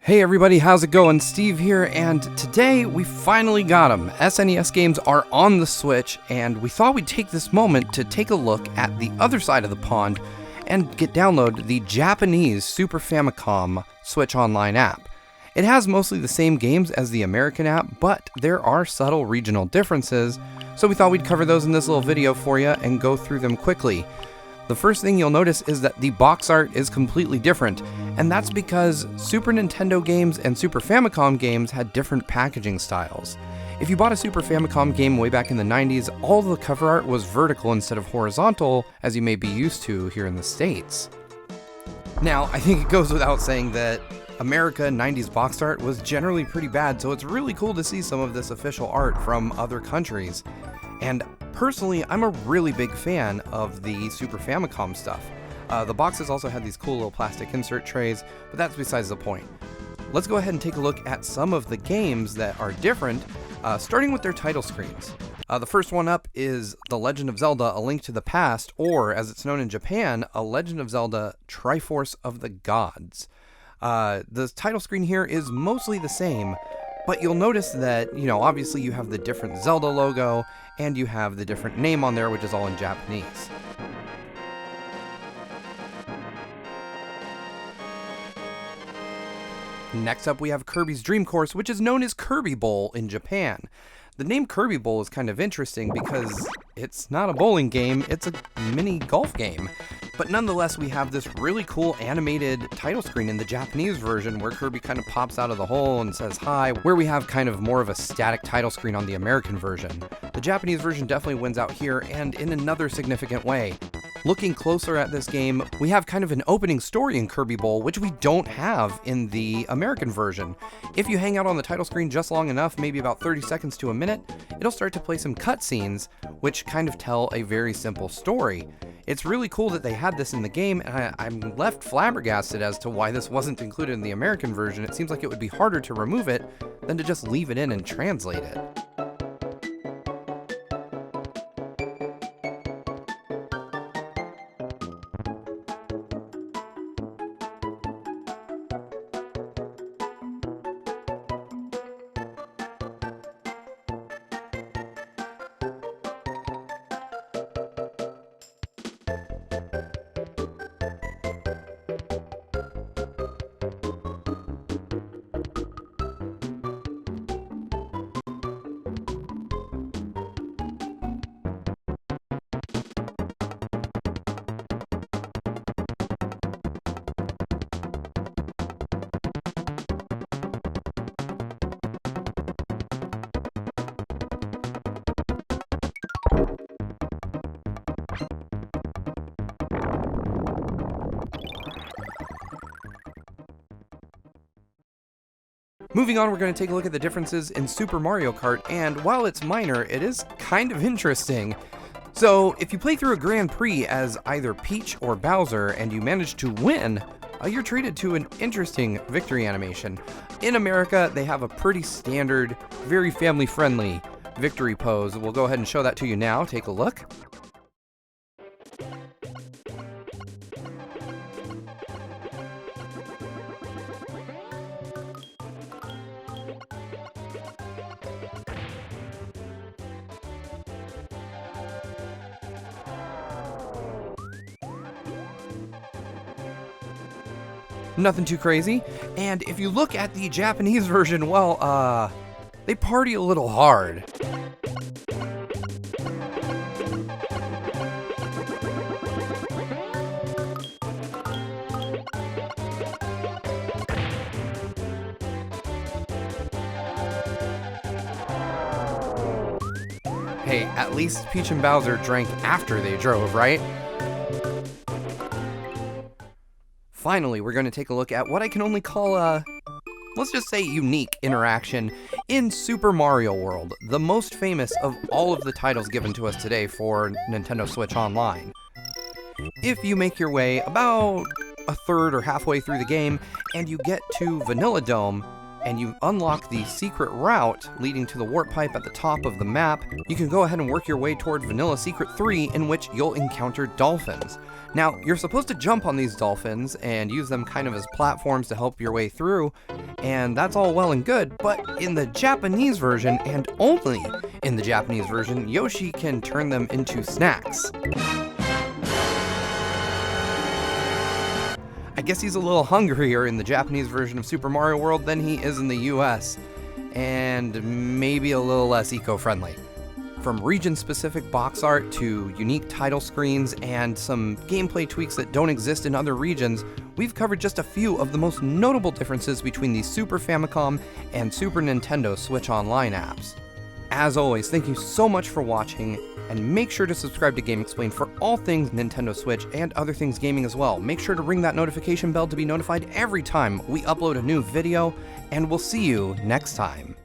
Hey everybody, how's it going? Steve here, and today we finally got them. SNES games are on the Switch, and we thought we'd take this moment to take a look at the other side of the pond and download the Japanese Super Famicom Switch Online app. It has mostly the same games as the American app, but there are subtle regional differences, so we thought we'd cover those in this little video for you and go through them quickly. The first thing you'll notice is that the box art is completely different, and that's because Super Nintendo games and Super Famicom games had different packaging styles. If you bought a Super Famicom game way back in the 90s, all the cover art was vertical instead of horizontal, as you may be used to here in the States. Now, I think it goes without saying that America 90s box art was generally pretty bad, so it's really cool to see some of this official art from other countries. And personally, I'm a really big fan of the Super Famicom stuff. The boxes also had these cool little plastic insert trays, but that's besides the point. Let's go ahead and take a look at some of the games that are different, starting with their title screens. The first one up is The Legend of Zelda: A Link to the Past, or as it's known in Japan, A Legend of Zelda: Triforce of the Gods. The title screen here is mostly the same, but you'll notice that, obviously you have the different Zelda logo, and you have the different name on there, which is all in Japanese. Next up we have Kirby's Dream Course, which is known as Kirby Bowl in Japan. The name Kirby Bowl is kind of interesting because it's not a bowling game, it's a mini golf game. But nonetheless, we have this really cool animated title screen in the Japanese version where Kirby kind of pops out of the hole and says hi, where we have kind of more of a static title screen on the American version. The Japanese version definitely wins out here, and in another significant way. Looking closer at this game, we have kind of an opening story in Kirby Bowl, which we don't have in the American version. If you hang out on the title screen just long enough, maybe about 30 seconds to a minute, it'll start to play some cutscenes, which kind of tell a very simple story. It's really cool that they had this in the game, and I'm left flabbergasted as to why this wasn't included in the American version. It seems like it would be harder to remove it than to just leave it in and translate it. Moving on, we're going to take a look at the differences in Super Mario Kart, and while it's minor, it is kind of interesting. So, if you play through a Grand Prix as either Peach or Bowser and you manage to win, you're treated to an interesting victory animation. In America, they have a pretty standard, very family-friendly victory pose. We'll go ahead and show that to you now. Take a look. Nothing too crazy. And if you look at the Japanese version, well, they party a little hard. Hey, at least Peach and Bowser drank after they drove, right? Finally, we're going to take a look at what I can only call let's just say unique interaction in Super Mario World, the most famous of all of the titles given to us today for Nintendo Switch Online. If you make your way about a third or halfway through the game and you get to Vanilla Dome, and you unlock the secret route leading to the warp pipe at the top of the map, you can go ahead and work your way toward Vanilla Secret 3, in which you'll encounter dolphins. Now, you're supposed to jump on these dolphins and use them kind of as platforms to help your way through, And that's all well and good, but in the Japanese version, and only in the Japanese version, Yoshi can turn them into snacks. I guess he's a little hungrier in the Japanese version of Super Mario World than he is in the US, and maybe a little less eco-friendly. From region-specific box art to unique title screens and some gameplay tweaks that don't exist in other regions, we've covered just a few of the most notable differences between the Super Famicom and Super Nintendo Switch Online apps. As always, thank you so much for watching, and make sure to subscribe to Game Explained for all things Nintendo Switch and other things gaming as well. Make sure to ring that notification bell to be notified every time we upload a new video, and we'll see you next time.